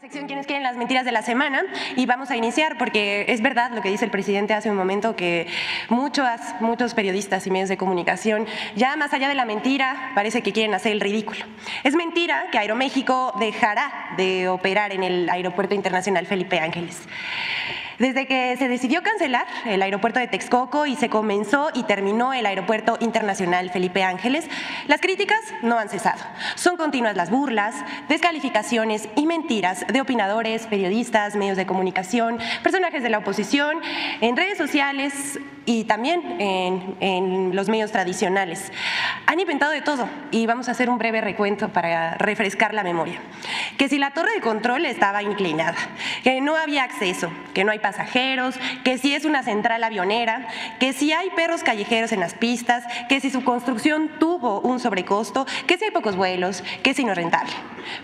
Sección ¿Quiénes quieren las mentiras de la semana? Y vamos a iniciar porque es verdad lo que dice el presidente hace un momento, que muchos periodistas y medios de comunicación ya más allá de la mentira parece que quieren hacer el ridículo. Es mentira que Aeroméxico dejará de operar en el Aeropuerto Internacional Felipe Ángeles. Desde que se decidió cancelar el aeropuerto de Texcoco y se comenzó y terminó el Aeropuerto Internacional Felipe Ángeles, las críticas no han cesado. Son continuas las burlas, descalificaciones y mentiras de opinadores, periodistas, medios de comunicación, personajes de la oposición, en redes sociales y también en los medios tradicionales. Han inventado de todo y vamos a hacer un breve recuento para refrescar la memoria. Que si la torre de control estaba inclinada, que no había acceso, que no hay pasajeros, que si es una central avionera, que si hay perros callejeros en las pistas, que si su construcción tuvo un sobrecosto, que si hay pocos vuelos, que si no es rentable.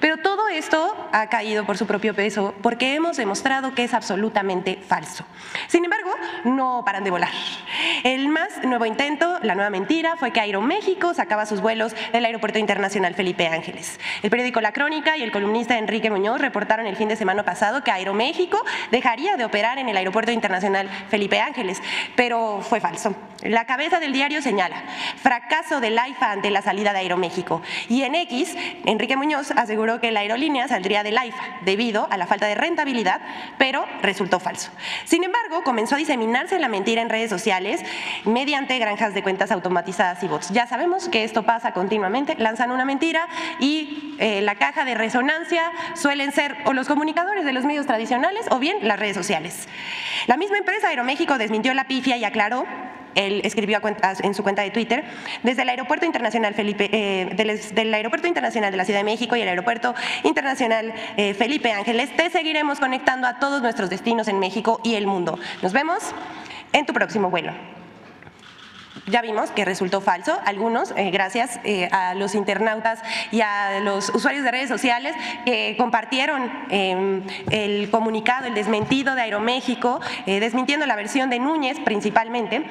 Pero todo esto ha caído por su propio peso porque hemos demostrado que es absolutamente falso. Sin embargo, no paran de volar. El más nuevo intento, la nueva mentira, fue que Aeroméxico sacaba sus vuelos del Aeropuerto Internacional Felipe Ángeles. El periódico La Crónica y el columnista Enrique Muñoz reportaron el fin de semana pasado que Aeroméxico dejaría de operar en el Aeropuerto Internacional Felipe Ángeles, pero fue falso. La cabeza del diario señala: fracaso del AIFA ante la salida de Aeroméxico. Y en X, Enrique Muñoz aseguró que la aerolínea saldría del AIFA debido a la falta de rentabilidad, pero resultó falso. Sin embargo, comenzó a diseminarse la mentira en redes sociales mediante granjas de cuentas automatizadas y bots. Ya sabemos que esto pasa continuamente, lanzan una mentira y la caja de resonancia suelen ser o los comunicadores de los medios tradicionales o bien las redes sociales. La misma empresa Aeroméxico desmintió la pifia y aclaró. Él escribió en su cuenta de Twitter: desde el Aeropuerto Internacional del Aeropuerto Internacional de la Ciudad de México y el Aeropuerto Internacional Felipe Ángeles, te seguiremos conectando a todos nuestros destinos en México y el mundo. Nos vemos en tu próximo vuelo. Ya vimos que resultó falso, algunos, gracias a los internautas y a los usuarios de redes sociales que compartieron el comunicado, el desmentido de Aeroméxico, desmintiendo la versión de Núñez principalmente.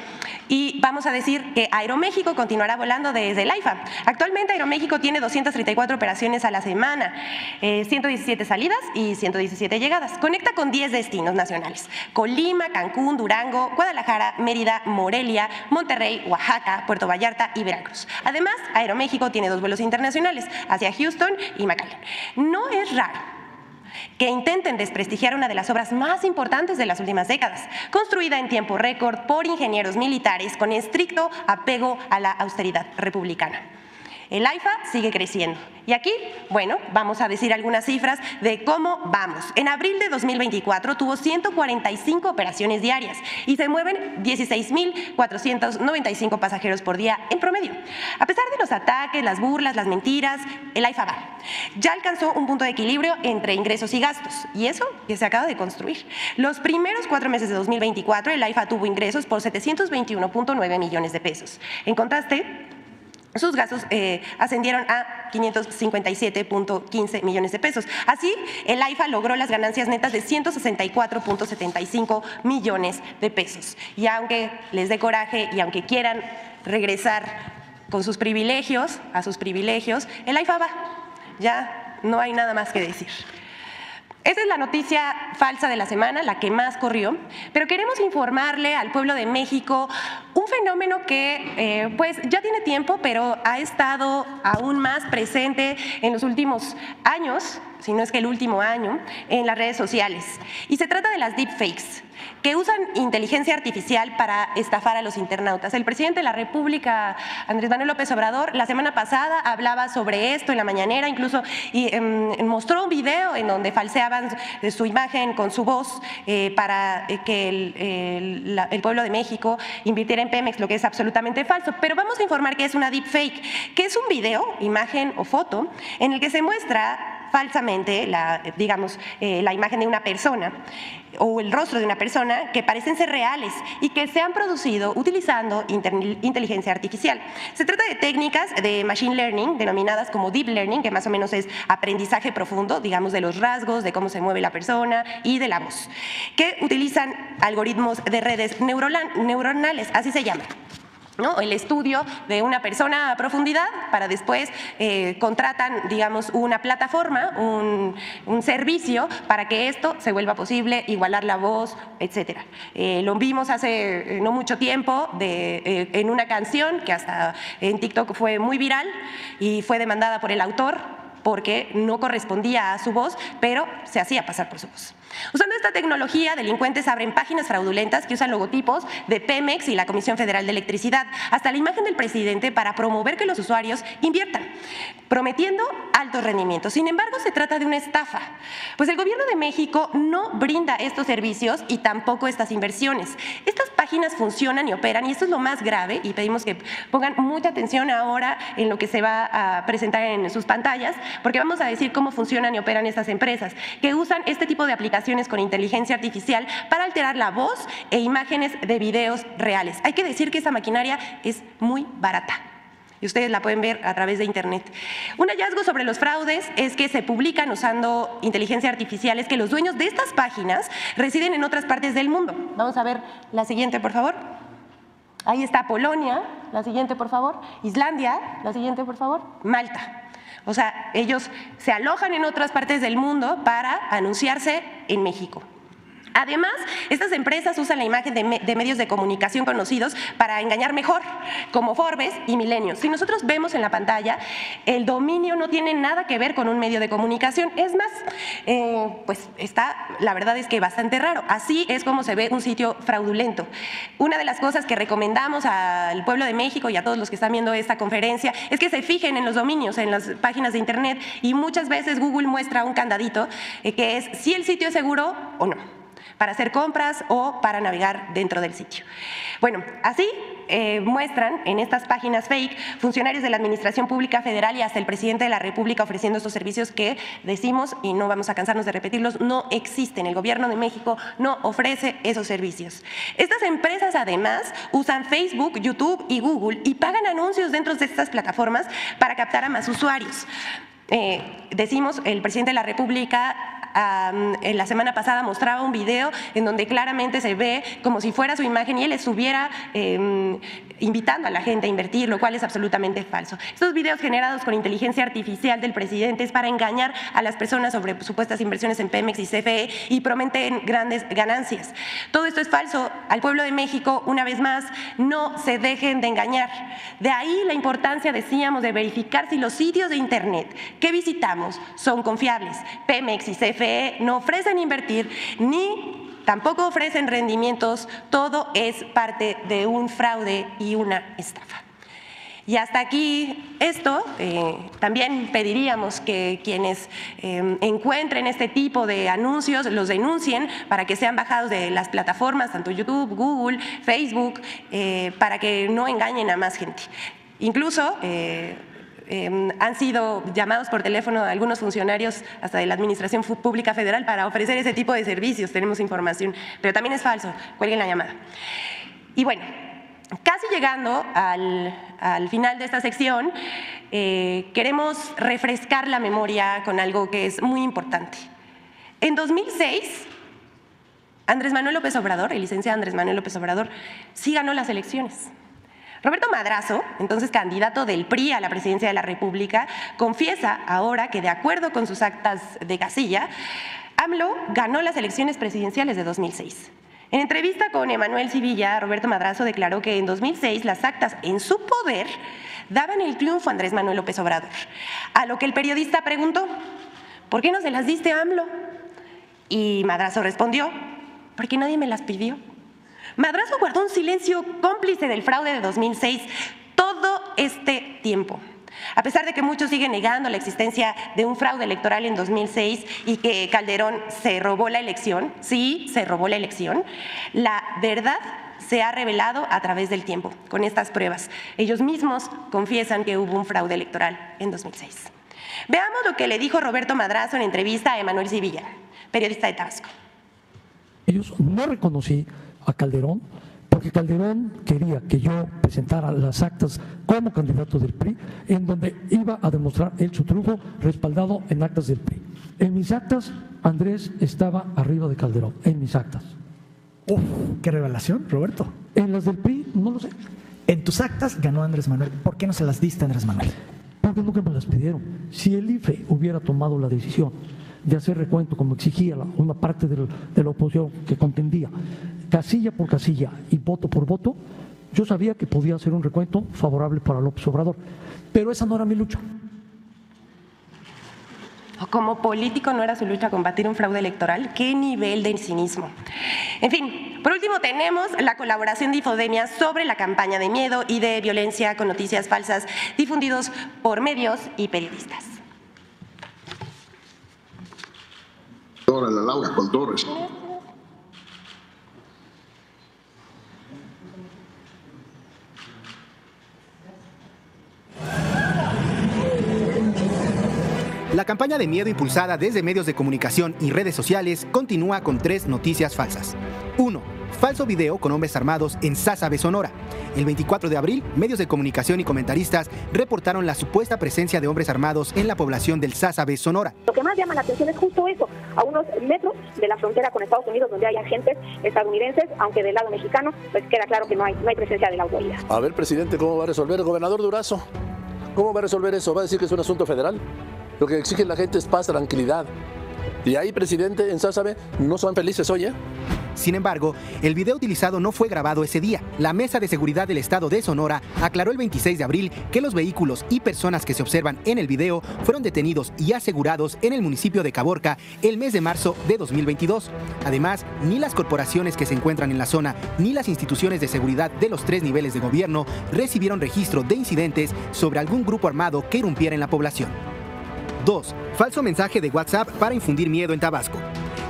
Y vamos a decir que Aeroméxico continuará volando desde el AIFA. Actualmente Aeroméxico tiene 234 operaciones a la semana, 117 salidas y 117 llegadas. Conecta con 10 destinos nacionales: Colima, Cancún, Durango, Guadalajara, Mérida, Morelia, Monterrey, Oaxaca, Puerto Vallarta y Veracruz. Además, Aeroméxico tiene 2 vuelos internacionales hacia Houston y McAllen. No es raro que intenten desprestigiar una de las obras más importantes de las últimas décadas, construida en tiempo récord por ingenieros militares con estricto apego a la austeridad republicana. El AIFA sigue creciendo. Y aquí, bueno, vamos a decir algunas cifras de cómo vamos. En abril de 2024 tuvo 145 operaciones diarias y se mueven 16,495 pasajeros por día en promedio. A pesar de los ataques, las burlas, las mentiras, el AIFA va. Ya alcanzó un punto de equilibrio entre ingresos y gastos, y eso que se acaba de construir. Los primeros 4 meses de 2024, el AIFA tuvo ingresos por 721.9 millones de pesos. En contraste, sus gastos ascendieron a 557.15 millones de pesos. Así, el AIFA logró las ganancias netas de 164.75 millones de pesos. Y aunque les dé coraje y aunque quieran regresar con sus privilegios, el AIFA va. Ya no hay nada más que decir. Esa es la noticia falsa de la semana, la que más corrió, pero queremos informarle al pueblo de México un fenómeno que pues ya tiene tiempo, pero ha estado aún más presente en los últimos años, si no es que el último año, en las redes sociales. Y se trata de las deepfakes, que usan inteligencia artificial para estafar a los internautas. El presidente de la República, Andrés Manuel López Obrador, la semana pasada hablaba sobre esto en la mañanera, incluso mostró un video en donde falseaban su imagen con su voz para que el pueblo de México invirtiera en Pemex, lo que es absolutamente falso. Pero vamos a informar que es una deepfake, que es un video, imagen o foto, en el que se muestra falsamente la imagen de una persona o el rostro de una persona que parecen ser reales y que se han producido utilizando inteligencia artificial. Se trata de técnicas de machine learning denominadas como deep learning, que más o menos es aprendizaje profundo, digamos, de los rasgos, de cómo se mueve la persona y de la voz, que utilizan algoritmos de redes neuronales, así se llaman. ¿no? El estudio de una persona a profundidad para después contratan, digamos, una plataforma, un servicio para que esto se vuelva posible, igualar la voz, etcétera. Lo vimos hace no mucho tiempo en una canción que hasta en TikTok fue muy viral y fue demandada por el autor porque no correspondía a su voz, pero se hacía pasar por su voz. Usando esta tecnología, delincuentes abren páginas fraudulentas que usan logotipos de Pemex y la Comisión Federal de Electricidad, hasta la imagen del presidente para promover que los usuarios inviertan, prometiendo altos rendimientos. Sin embargo, se trata de una estafa, pues el gobierno de México no brinda estos servicios y tampoco estas inversiones. Estas páginas funcionan y operan, y esto es lo más grave, y pedimos que pongan mucha atención ahora en lo que se va a presentar en sus pantallas, porque vamos a decir cómo funcionan y operan estas empresas, que usan este tipo de aplicaciones con inteligencia artificial para alterar la voz e imágenes de videos reales. Hay que decir que esa maquinaria es muy barata y ustedes la pueden ver a través de internet. Un hallazgo sobre los fraudes es que se publican usando inteligencia artificial, es que los dueños de estas páginas residen en otras partes del mundo. Vamos a ver la siguiente, por favor. Ahí está Polonia, la siguiente, por favor. Islandia, la siguiente, por favor. Malta. O sea, ellos se alojan en otras partes del mundo para anunciarse en México. Además, estas empresas usan la imagen de medios de comunicación conocidos para engañar mejor, como Forbes y Milenio. Si nosotros vemos en la pantalla, el dominio no tiene nada que ver con un medio de comunicación. Es más, pues está, la verdad es que bastante raro. Así es como se ve un sitio fraudulento. Una de las cosas que recomendamos al pueblo de México y a todos los que están viendo esta conferencia es que se fijen en los dominios, en las páginas de internet, y muchas veces Google muestra un candadito que es si el sitio es seguro o no, para hacer compras o para navegar dentro del sitio. Bueno, así muestran en estas páginas fake funcionarios de la Administración Pública Federal y hasta el presidente de la República ofreciendo estos servicios que decimos, y no vamos a cansarnos de repetirlos, no existen. El gobierno de México no ofrece esos servicios. Estas empresas además usan Facebook, YouTube y Google y pagan anuncios dentro de estas plataformas para captar a más usuarios. Decimos, el presidente de la República en la semana pasada mostraba un video en donde claramente se ve como si fuera su imagen y él estuviera invitando a la gente a invertir, lo cual es absolutamente falso. Estos videos generados con inteligencia artificial del presidente es para engañar a las personas sobre supuestas inversiones en Pemex y CFE y prometen grandes ganancias. Todo esto es falso. Al pueblo de México, una vez más, no se dejen de engañar. De ahí la importancia, decíamos, de verificar si los sitios de internet que visitamos son confiables. Pemex y CFE no ofrecen invertir ni tampoco ofrecen rendimientos, todo es parte de un fraude y una estafa. Y hasta aquí esto, también pediríamos que quienes encuentren este tipo de anuncios los denuncien para que sean bajados de las plataformas, tanto YouTube, Google, Facebook, para que no engañen a más gente. Incluso han sido llamados por teléfono algunos funcionarios hasta de la Administración Pública Federal para ofrecer ese tipo de servicios, tenemos información, pero también es falso, cuelguen la llamada. Y bueno, casi llegando al final de esta sección, queremos refrescar la memoria con algo que es muy importante. En 2006, Andrés Manuel López Obrador, el licenciado Andrés Manuel López Obrador, sí ganó las elecciones. Roberto Madrazo, entonces candidato del PRI a la presidencia de la República, confiesa ahora que de acuerdo con sus actas de casilla, AMLO ganó las elecciones presidenciales de 2006. En entrevista con Emanuel Civilla, Roberto Madrazo declaró que en 2006 las actas en su poder daban el triunfo a Andrés Manuel López Obrador. A lo que el periodista preguntó, ¿por qué no se las diste a AMLO? Y Madrazo respondió, porque nadie me las pidió. Madrazo guardó un silencio cómplice del fraude de 2006 todo este tiempo. A pesar de que muchos siguen negando la existencia de un fraude electoral en 2006 y que Calderón se robó la elección, sí, se robó la elección, la verdad se ha revelado a través del tiempo con estas pruebas. Ellos mismos confiesan que hubo un fraude electoral en 2006. Veamos lo que le dijo Roberto Madrazo en entrevista a Emanuel Civilla, periodista de Tabasco. Ellos no reconocí a Calderón, porque Calderón quería que yo presentara las actas como candidato del PRI, en donde iba a demostrar él su triunfo respaldado en actas del PRI. En mis actas, Andrés estaba arriba de Calderón, en mis actas. ¡Uf! ¡Qué revelación, Roberto! En las del PRI, no lo sé. En tus actas ganó Andrés Manuel. ¿Por qué no se las diste a Andrés Manuel? Porque nunca me las pidieron. Si el IFE hubiera tomado la decisión de hacer recuento como exigía una parte de la oposición que contendía, casilla por casilla y voto por voto, yo sabía que podía hacer un recuento favorable para López Obrador, pero esa no era mi lucha. Como político no era su lucha combatir un fraude electoral. ¿Qué nivel de cinismo? En fin, por último tenemos la colaboración de Infodemia sobre la campaña de miedo y de violencia con noticias falsas difundidos por medios y periodistas. La Laura, con todo respeto. La campaña de miedo impulsada desde medios de comunicación y redes sociales continúa con 3 noticias falsas. 1. Falso video con hombres armados en Sázabe, Sonora. El 24 de abril, medios de comunicación y comentaristas reportaron la supuesta presencia de hombres armados en la población del Sázabe, Sonora. Lo que más llama la atención es justo eso, a unos metros de la frontera con Estados Unidos, donde hay agentes estadounidenses, aunque del lado mexicano, pues queda claro que no hay presencia de la autoridad. A ver, presidente, ¿cómo va a resolver? El gobernador Durazo, ¿cómo va a resolver eso? ¿Va a decir que es un asunto federal? Lo que exige la gente es paz, tranquilidad. Y ahí, presidente, en Sázabe no son felices hoy, ¿eh? Sin embargo, el video utilizado no fue grabado ese día. La Mesa de Seguridad del Estado de Sonora aclaró el 26 de abril que los vehículos y personas que se observan en el video fueron detenidos y asegurados en el municipio de Caborca el mes de marzo de 2022. Además, ni las corporaciones que se encuentran en la zona ni las instituciones de seguridad de los 3 niveles de gobierno recibieron registro de incidentes sobre algún grupo armado que irrumpiera en la población. 2. Falso mensaje de WhatsApp para infundir miedo en Tabasco.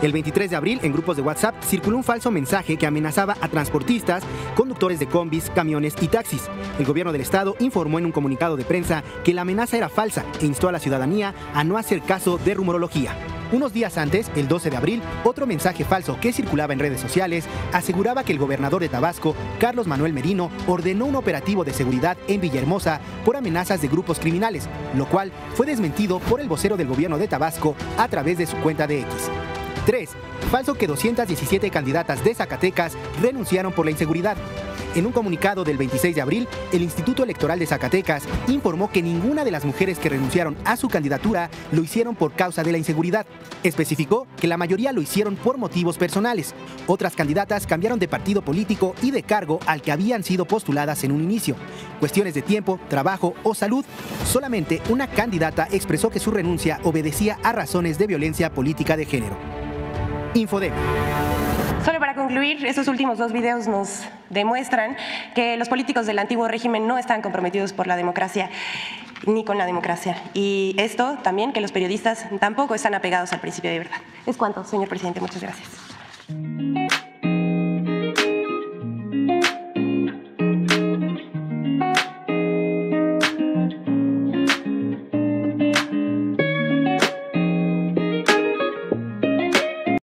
El 23 de abril, en grupos de WhatsApp, circuló un falso mensaje que amenazaba a transportistas, conductores de combis, camiones y taxis. El gobierno del estado informó en un comunicado de prensa que la amenaza era falsa e instó a la ciudadanía a no hacer caso de rumorología. Unos días antes, el 12 de abril, otro mensaje falso que circulaba en redes sociales aseguraba que el gobernador de Tabasco, Carlos Manuel Merino, ordenó un operativo de seguridad en Villahermosa por amenazas de grupos criminales, lo cual fue desmentido por el vocero del gobierno de Tabasco a través de su cuenta de X. 3. Falso que 217 candidatas de Zacatecas renunciaron por la inseguridad. En un comunicado del 26 de abril, el Instituto Electoral de Zacatecas informó que ninguna de las mujeres que renunciaron a su candidatura lo hicieron por causa de la inseguridad. Especificó que la mayoría lo hicieron por motivos personales. Otras candidatas cambiaron de partido político y de cargo al que habían sido postuladas en un inicio. Cuestiones de tiempo, trabajo o salud. Solamente una candidata expresó que su renuncia obedecía a razones de violencia política de género. Infodemia. Solo para concluir, estos últimos 2 videos nos demuestran que los políticos del antiguo régimen no están comprometidos por la democracia ni con la democracia. Y esto también, que los periodistas tampoco están apegados al principio de verdad. Es cuanto, señor presidente. Muchas gracias.